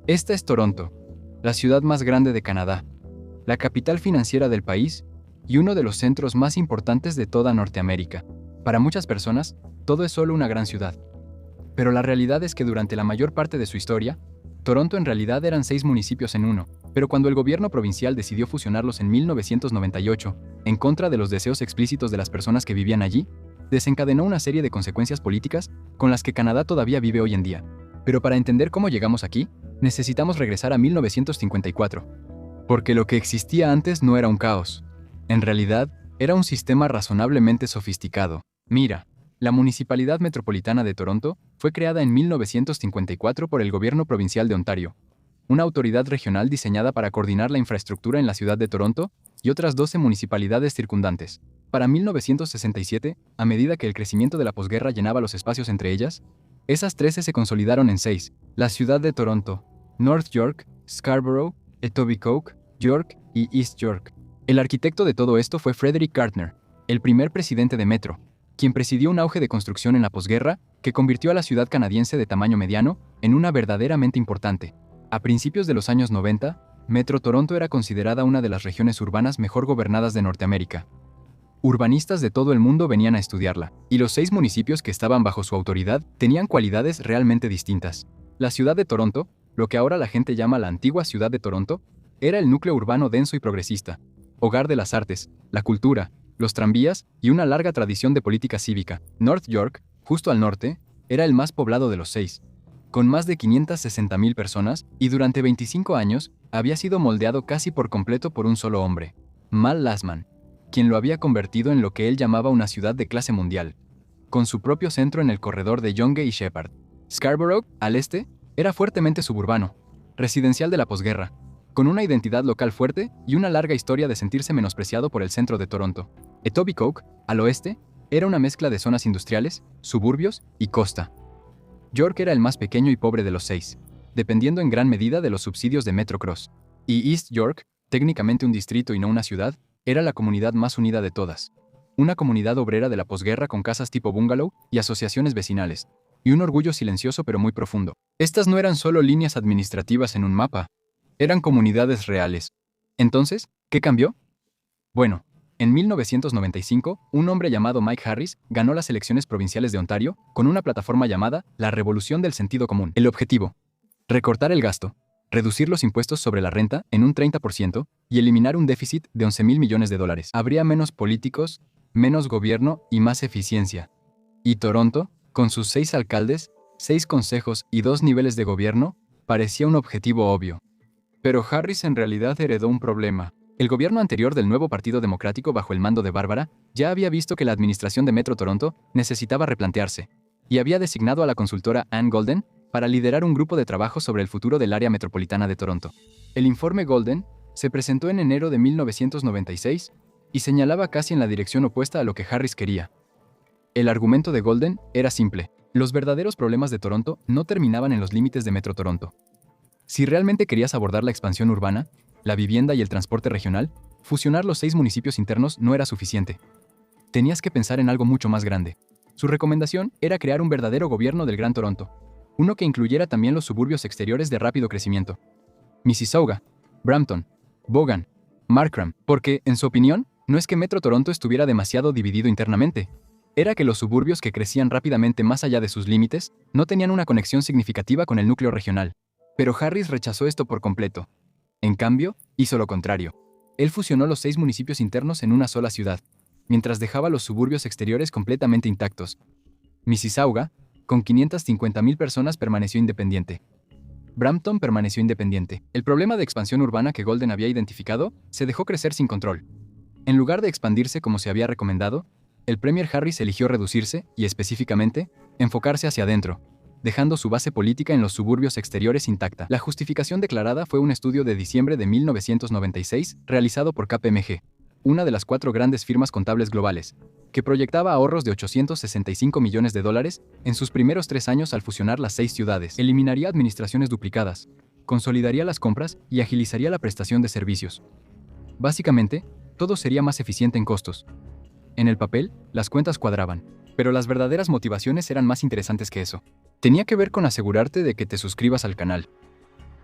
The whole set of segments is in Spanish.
Esta es Toronto, la ciudad más grande de Canadá, la capital financiera del país y uno de los centros más importantes de toda Norteamérica. Para muchas personas, todo es solo una gran ciudad. Pero la realidad es que durante la mayor parte de su historia, Toronto en realidad eran 6 municipios en uno, pero cuando el gobierno provincial decidió fusionarlos en 1998, en contra de los deseos explícitos de las personas que vivían allí, desencadenó una serie de consecuencias políticas con las que Canadá todavía vive hoy en día. Pero para entender cómo llegamos aquí, necesitamos regresar a 1954. Porque lo que existía antes no era un caos. En realidad, era un sistema razonablemente sofisticado. Mira, la Municipalidad Metropolitana de Toronto fue creada en 1954 por el Gobierno Provincial de Ontario, una autoridad regional diseñada para coordinar la infraestructura en la ciudad de Toronto y otras 12 municipalidades circundantes. Para 1967, a medida que el crecimiento de la posguerra llenaba los espacios entre ellas, esas 13 se consolidaron en 6, la ciudad de Toronto, North York, Scarborough, Etobicoke, York y East York. El arquitecto de todo esto fue Frederick Gartner, el primer presidente de Metro, quien presidió un auge de construcción en la posguerra que convirtió a la ciudad canadiense de tamaño mediano en una verdaderamente importante. A principios de los años 90, Metro Toronto era considerada una de las regiones urbanas mejor gobernadas de Norteamérica. Urbanistas de todo el mundo venían a estudiarla, y los 6 municipios que estaban bajo su autoridad tenían cualidades realmente distintas. La ciudad de Toronto, lo que ahora la gente llama la antigua ciudad de Toronto, era el núcleo urbano denso y progresista, hogar de las artes, la cultura, los tranvías y una larga tradición de política cívica. North York, justo al norte, era el más poblado de los 6, con más de 560,000 personas, y durante 25 años había sido moldeado casi por completo por un solo hombre, Mal Lasman, quien lo había convertido en lo que él llamaba una ciudad de clase mundial, con su propio centro en el corredor de Yonge y Sheppard. Scarborough, al este, era fuertemente suburbano, residencial de la posguerra, con una identidad local fuerte y una larga historia de sentirse menospreciado por el centro de Toronto. Etobicoke, al oeste, era una mezcla de zonas industriales, suburbios y costa. York era el más pequeño y pobre de los 6, dependiendo en gran medida de los subsidios de Metrocross. Y East York, técnicamente un distrito y no una ciudad, era la comunidad más unida de todas. Una comunidad obrera de la posguerra con casas tipo bungalow y asociaciones vecinales, y un orgullo silencioso pero muy profundo. Estas no eran solo líneas administrativas en un mapa, eran comunidades reales. Entonces, ¿qué cambió? Bueno, en 1995, un hombre llamado Mike Harris ganó las elecciones provinciales de Ontario con una plataforma llamada la Revolución del Sentido Común. El objetivo: recortar el gasto, reducir los impuestos sobre la renta en un 30% y eliminar un déficit de 11,000 millones de dólares. Habría menos políticos, menos gobierno y más eficiencia. Y Toronto, con sus 6 alcaldes, 6 consejos y 2 niveles de gobierno, parecía un objetivo obvio. Pero Harris en realidad heredó un problema. El gobierno anterior del nuevo Partido Democrático bajo el mando de Bárbara ya había visto que la administración de Metro Toronto necesitaba replantearse, y había designado a la consultora Ann Golden para liderar un grupo de trabajo sobre el futuro del área metropolitana de Toronto. El informe Golden se presentó en enero de 1996 y señalaba casi en la dirección opuesta a lo que Harris quería. El argumento de Golden era simple: los verdaderos problemas de Toronto no terminaban en los límites de Metro Toronto. Si realmente querías abordar la expansión urbana, la vivienda y el transporte regional, fusionar los 6 municipios internos no era suficiente. Tenías que pensar en algo mucho más grande. Su recomendación era crear un verdadero gobierno del Gran Toronto, uno que incluyera también los suburbios exteriores de rápido crecimiento: Mississauga, Brampton, Vaughan, Markham, porque, en su opinión, no es que Metro Toronto estuviera demasiado dividido internamente, era que los suburbios que crecían rápidamente más allá de sus límites no tenían una conexión significativa con el núcleo regional. Pero Harris rechazó esto por completo. En cambio, hizo lo contrario. Él fusionó los 6 municipios internos en una sola ciudad, mientras dejaba los suburbios exteriores completamente intactos. Mississauga, con 550,000 personas, permaneció independiente. Brampton permaneció independiente. El problema de expansión urbana que Golden había identificado se dejó crecer sin control. En lugar de expandirse como se había recomendado, el Premier Harris eligió reducirse y, específicamente, enfocarse hacia adentro, dejando su base política en los suburbios exteriores intacta. La justificación declarada fue un estudio de diciembre de 1996 realizado por KPMG, una de las 4 grandes firmas contables globales, que proyectaba ahorros de 865 millones de dólares en sus primeros 3 años al fusionar las 6 ciudades. Eliminaría administraciones duplicadas, consolidaría las compras y agilizaría la prestación de servicios. Básicamente, todo sería más eficiente en costos. En el papel, las cuentas cuadraban, pero las verdaderas motivaciones eran más interesantes que eso. Tenía que ver con asegurarte de que te suscribas al canal.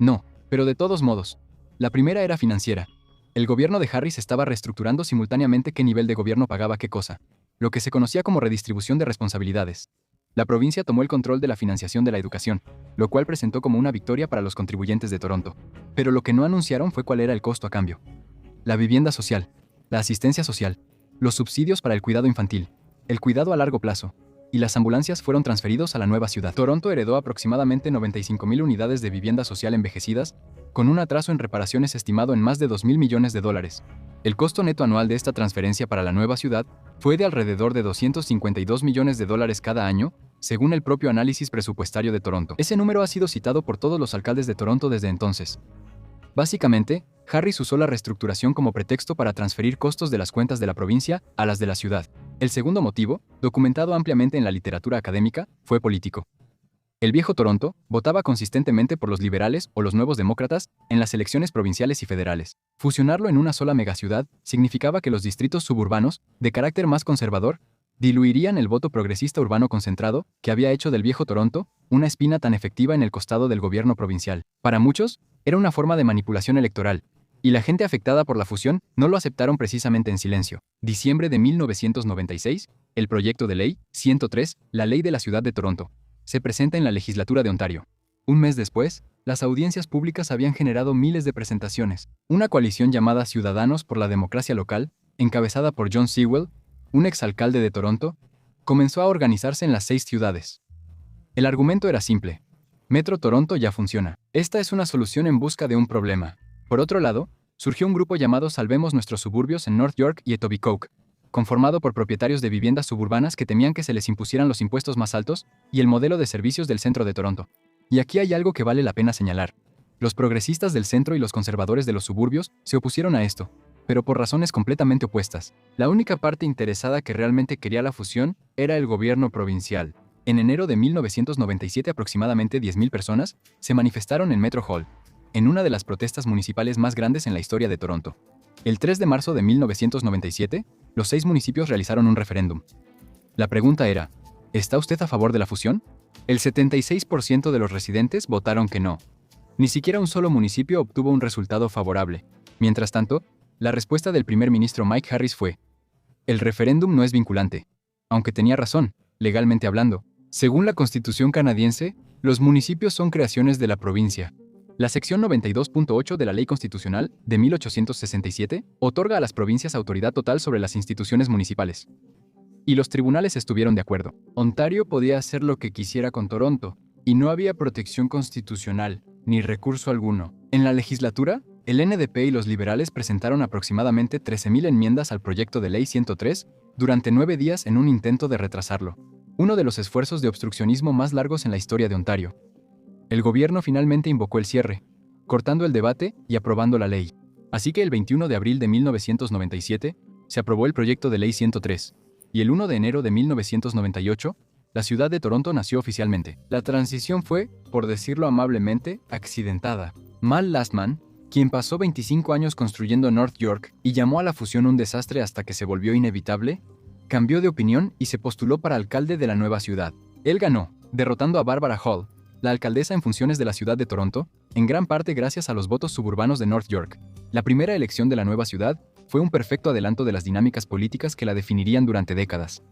No, pero de todos modos. La primera era financiera. El gobierno de Harris estaba reestructurando simultáneamente qué nivel de gobierno pagaba qué cosa, lo que se conocía como redistribución de responsabilidades. La provincia tomó el control de la financiación de la educación, lo cual presentó como una victoria para los contribuyentes de Toronto. Pero lo que no anunciaron fue cuál era el costo a cambio. La vivienda social, la asistencia social, los subsidios para el cuidado infantil, el cuidado a largo plazo, y las ambulancias fueron transferidos a la nueva ciudad. Toronto heredó aproximadamente 95,000 unidades de vivienda social envejecidas, con un atraso en reparaciones estimado en más de $2,000 millones. El costo neto anual de esta transferencia para la nueva ciudad fue de alrededor de $252 millones cada año, según el propio análisis presupuestario de Toronto. Ese número ha sido citado por todos los alcaldes de Toronto desde entonces. Básicamente, Harris usó la reestructuración como pretexto para transferir costos de las cuentas de la provincia a las de la ciudad. El segundo motivo, documentado ampliamente en la literatura académica, fue político. El viejo Toronto votaba consistentemente por los liberales o los nuevos demócratas en las elecciones provinciales y federales. Fusionarlo en una sola megaciudad significaba que los distritos suburbanos, de carácter más conservador, diluirían el voto progresista urbano concentrado que había hecho del viejo Toronto una espina tan efectiva en el costado del gobierno provincial. Para muchos, era una forma de manipulación electoral, y la gente afectada por la fusión no lo aceptaron precisamente en silencio. Diciembre de 1996, el proyecto de ley 103, la ley de la ciudad de Toronto, se presenta en la legislatura de Ontario. Un mes después, las audiencias públicas habían generado miles de presentaciones. Una coalición llamada Ciudadanos por la Democracia Local, encabezada por John Sewell, un exalcalde de Toronto, comenzó a organizarse en las 6 ciudades. El argumento era simple. Metro Toronto ya funciona. Esta es una solución en busca de un problema. Por otro lado, surgió un grupo llamado Salvemos Nuestros Suburbios en North York y Etobicoke, conformado por propietarios de viviendas suburbanas que temían que se les impusieran los impuestos más altos y el modelo de servicios del centro de Toronto. Y aquí hay algo que vale la pena señalar. Los progresistas del centro y los conservadores de los suburbios se opusieron a esto, pero por razones completamente opuestas. La única parte interesada que realmente quería la fusión era el gobierno provincial. En enero de 1997 aproximadamente 10,000 personas se manifestaron en Metro Hall, en una de las protestas municipales más grandes en la historia de Toronto. El 3 de marzo de 1997, los 6 municipios realizaron un referéndum. La pregunta era, ¿está usted a favor de la fusión? El 76% de los residentes votaron que no. Ni siquiera un solo municipio obtuvo un resultado favorable. Mientras tanto, la respuesta del primer ministro Mike Harris fue, el referéndum no es vinculante. Aunque tenía razón, legalmente hablando. Según la Constitución canadiense, los municipios son creaciones de la provincia. La sección 92.8 de la Ley Constitucional de 1867 otorga a las provincias autoridad total sobre las instituciones municipales. Y los tribunales estuvieron de acuerdo. Ontario podía hacer lo que quisiera con Toronto, y no había protección constitucional, ni recurso alguno. En la legislatura, el NDP y los liberales presentaron aproximadamente 13,000 enmiendas al proyecto de ley 103 durante 9 días en un intento de retrasarlo. Uno de los esfuerzos de obstruccionismo más largos en la historia de Ontario. El gobierno finalmente invocó el cierre, cortando el debate y aprobando la ley. Así que el 21 de abril de 1997 se aprobó el proyecto de ley 103, y el 1 de enero de 1998, la ciudad de Toronto nació oficialmente. La transición fue, por decirlo amablemente, accidentada. Mal Lastman, quien pasó 25 años construyendo North York y llamó a la fusión un desastre hasta que se volvió inevitable, cambió de opinión y se postuló para alcalde de la nueva ciudad. Él ganó, derrotando a Barbara Hall, la alcaldesa en funciones de la ciudad de Toronto, en gran parte gracias a los votos suburbanos de North York. La primera elección de la nueva ciudad fue un perfecto adelanto de las dinámicas políticas que la definirían durante décadas.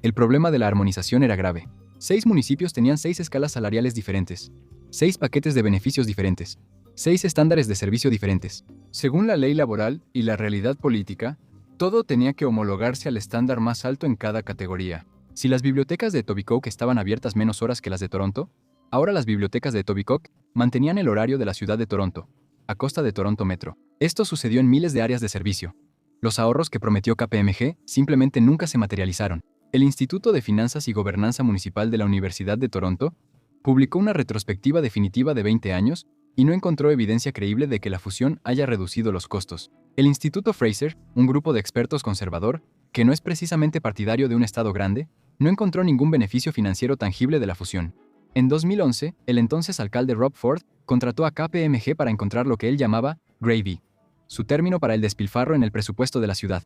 El problema de la armonización era grave. 6 municipios tenían 6 escalas salariales diferentes, 6 paquetes de beneficios diferentes, 6 estándares de servicio diferentes. Según la ley laboral y la realidad política, todo tenía que homologarse al estándar más alto en cada categoría. Si las bibliotecas de Etobicoke estaban abiertas menos horas que las de Toronto, ahora las bibliotecas de Etobicoke mantenían el horario de la ciudad de Toronto, a costa de Toronto Metro. Esto sucedió en miles de áreas de servicio. Los ahorros que prometió KPMG simplemente nunca se materializaron. El Instituto de Finanzas y Gobernanza Municipal de la Universidad de Toronto publicó una retrospectiva definitiva de 20 años y no encontró evidencia creíble de que la fusión haya reducido los costos. El Instituto Fraser, un grupo de expertos conservador, que no es precisamente partidario de un estado grande, no encontró ningún beneficio financiero tangible de la fusión. En 2011, el entonces alcalde Rob Ford contrató a KPMG para encontrar lo que él llamaba gravy, su término para el despilfarro en el presupuesto de la ciudad.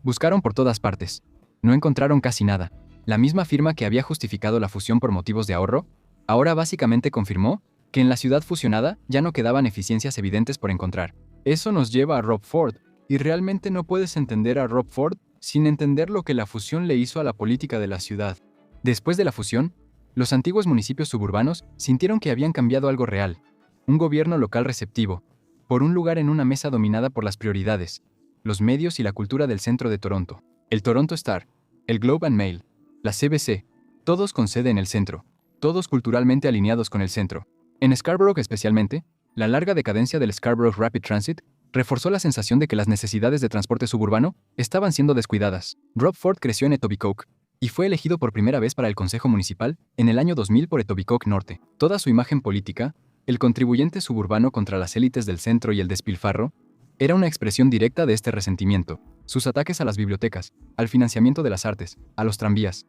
Buscaron por todas partes. No encontraron casi nada. La misma firma que había justificado la fusión por motivos de ahorro, ahora básicamente confirmó que en la ciudad fusionada ya no quedaban eficiencias evidentes por encontrar. Eso nos lleva a Rob Ford, y realmente no puedes entender a Rob Ford sin entender lo que la fusión le hizo a la política de la ciudad. Después de la fusión, los antiguos municipios suburbanos sintieron que habían cambiado algo real, un gobierno local receptivo, por un lugar en una mesa dominada por las prioridades, los medios y la cultura del centro de Toronto. El Toronto Star, el Globe and Mail, la CBC, todos con sede en el centro, todos culturalmente alineados con el centro. En Scarborough especialmente, la larga decadencia del Scarborough Rapid Transit reforzó la sensación de que las necesidades de transporte suburbano estaban siendo descuidadas. Rob Ford creció en Etobicoke y fue elegido por primera vez para el Consejo Municipal en el año 2000 por Etobicoke Norte. Toda su imagen política, el contribuyente suburbano contra las élites del centro y el despilfarro, era una expresión directa de este resentimiento. Sus ataques a las bibliotecas, al financiamiento de las artes, a los tranvías.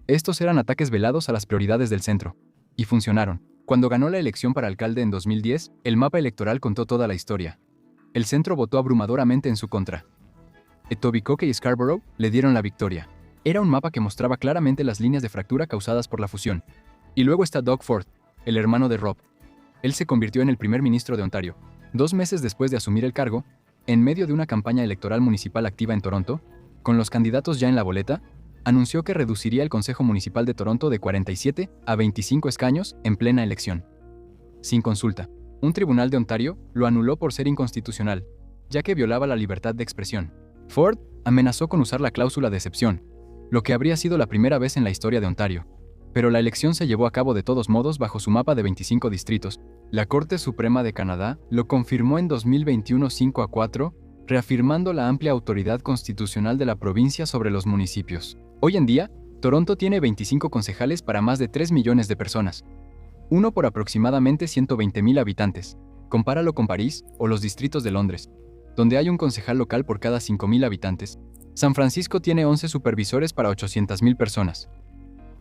Estos eran ataques velados a las prioridades del centro. Y funcionaron. Cuando ganó la elección para alcalde en 2010, el mapa electoral contó toda la historia. El centro votó abrumadoramente en su contra. Etobicoke y Scarborough le dieron la victoria. Era un mapa que mostraba claramente las líneas de fractura causadas por la fusión. Y luego está Doug Ford, el hermano de Rob. Él se convirtió en el primer ministro de Ontario. 2 meses después de asumir el cargo, en medio de una campaña electoral municipal activa en Toronto, con los candidatos ya en la boleta, anunció que reduciría el Consejo Municipal de Toronto de 47 a 25 escaños en plena elección. Sin consulta. Un tribunal de Ontario lo anuló por ser inconstitucional, ya que violaba la libertad de expresión. Ford amenazó con usar la cláusula de excepción, lo que habría sido la primera vez en la historia de Ontario. Pero la elección se llevó a cabo de todos modos bajo su mapa de 25 distritos. La Corte Suprema de Canadá lo confirmó en 2021 5-4, reafirmando la amplia autoridad constitucional de la provincia sobre los municipios. Hoy en día, Toronto tiene 25 concejales para más de 3 millones de personas, uno por aproximadamente 120,000 habitantes. Compáralo con París o los distritos de Londres, donde hay un concejal local por cada 5,000 habitantes. San Francisco tiene 11 supervisores para 800,000 personas.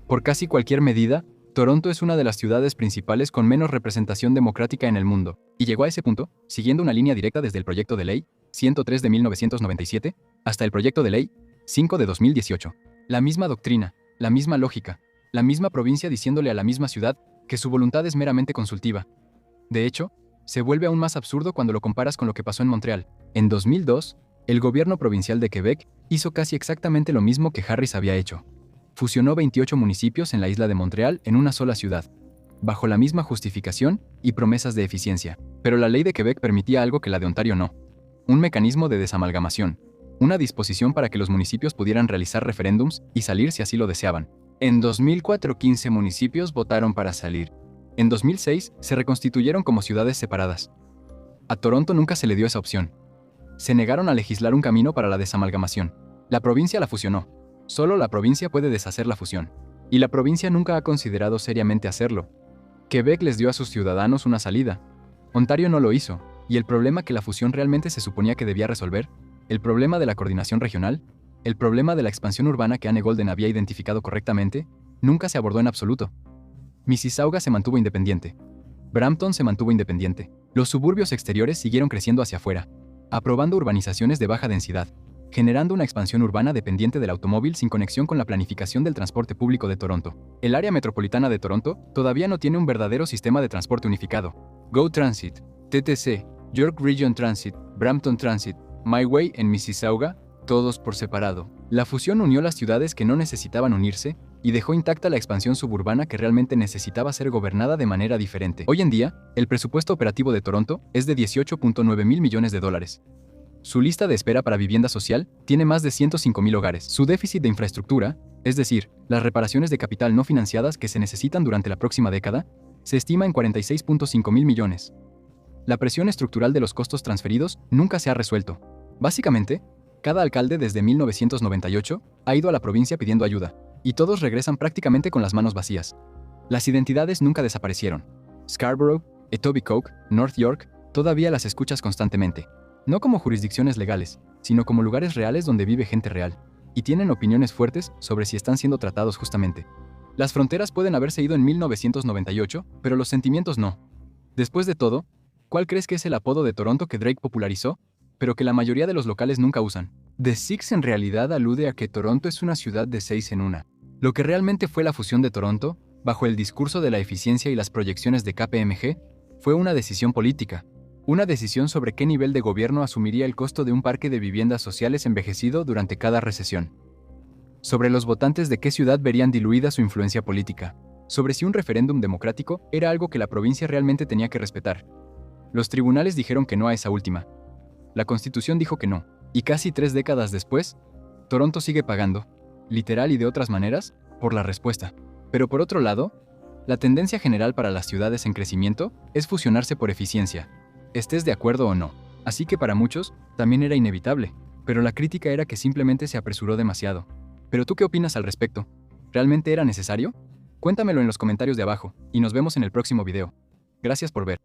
Por casi cualquier medida, Toronto es una de las ciudades principales con menos representación democrática en el mundo, y llegó a ese punto siguiendo una línea directa desde el proyecto de ley 103 de 1997 hasta el proyecto de ley 5 de 2018. La misma doctrina, la misma lógica, la misma provincia diciéndole a la misma ciudad que su voluntad es meramente consultiva. De hecho, se vuelve aún más absurdo cuando lo comparas con lo que pasó en Montreal. En 2002, el gobierno provincial de Quebec hizo casi exactamente lo mismo que Harris había hecho. Fusionó 28 municipios en la isla de Montreal en una sola ciudad, bajo la misma justificación y promesas de eficiencia. Pero la ley de Quebec permitía algo que la de Ontario no: un mecanismo de desamalgamación, una disposición para que los municipios pudieran realizar referéndums y salir si así lo deseaban. En 2004, 15 municipios votaron para salir. En 2006, se reconstituyeron como ciudades separadas. A Toronto nunca se le dio esa opción. Se negaron a legislar un camino para la desamalgamación. La provincia la fusionó. Solo la provincia puede deshacer la fusión. Y la provincia nunca ha considerado seriamente hacerlo. Quebec les dio a sus ciudadanos una salida. Ontario no lo hizo. Y el problema que la fusión realmente se suponía que debía resolver, el problema de la coordinación regional, el problema de la expansión urbana que Anne Golden había identificado correctamente, nunca se abordó en absoluto. Mississauga se mantuvo independiente. Brampton se mantuvo independiente. Los suburbios exteriores siguieron creciendo hacia afuera, aprobando urbanizaciones de baja densidad, generando una expansión urbana dependiente del automóvil sin conexión con la planificación del transporte público de Toronto. El área metropolitana de Toronto todavía no tiene un verdadero sistema de transporte unificado. GO Transit, TTC, York Region Transit, Brampton Transit, MyWay en Mississauga, todos por separado. La fusión unió las ciudades que no necesitaban unirse y dejó intacta la expansión suburbana que realmente necesitaba ser gobernada de manera diferente. Hoy en día, el presupuesto operativo de Toronto es de 18.9 mil millones de dólares. Su lista de espera para vivienda social tiene más de 105,000 hogares. Su déficit de infraestructura, es decir, las reparaciones de capital no financiadas que se necesitan durante la próxima década, se estima en 46.5 mil millones. La presión estructural de los costos transferidos nunca se ha resuelto. Básicamente, cada alcalde desde 1998 ha ido a la provincia pidiendo ayuda, y todos regresan prácticamente con las manos vacías. Las identidades nunca desaparecieron. Scarborough, Etobicoke, North York, todavía las escuchas constantemente. No como jurisdicciones legales, sino como lugares reales donde vive gente real, y tienen opiniones fuertes sobre si están siendo tratados justamente. Las fronteras pueden haberse ido en 1998, pero los sentimientos no. Después de todo, ¿cuál crees que es el apodo de Toronto que Drake popularizó, pero que la mayoría de los locales nunca usan? The Six en realidad alude a que Toronto es una ciudad de 6 en una. Lo que realmente fue la fusión de Toronto, bajo el discurso de la eficiencia y las proyecciones de KPMG, fue una decisión política. Una decisión sobre qué nivel de gobierno asumiría el costo de un parque de viviendas sociales envejecido durante cada recesión. Sobre los votantes de qué ciudad verían diluida su influencia política. Sobre si un referéndum democrático era algo que la provincia realmente tenía que respetar. Los tribunales dijeron que no a esa última. La Constitución dijo que no. Y casi 3 décadas después, Toronto sigue pagando, literal y de otras maneras, por la respuesta. Pero por otro lado, la tendencia general para las ciudades en crecimiento es fusionarse por eficiencia, estés de acuerdo o no. Así que para muchos, también era inevitable. Pero la crítica era que simplemente se apresuró demasiado. ¿Pero tú qué opinas al respecto? ¿Realmente era necesario? Cuéntamelo en los comentarios de abajo, y nos vemos en el próximo video. Gracias por ver.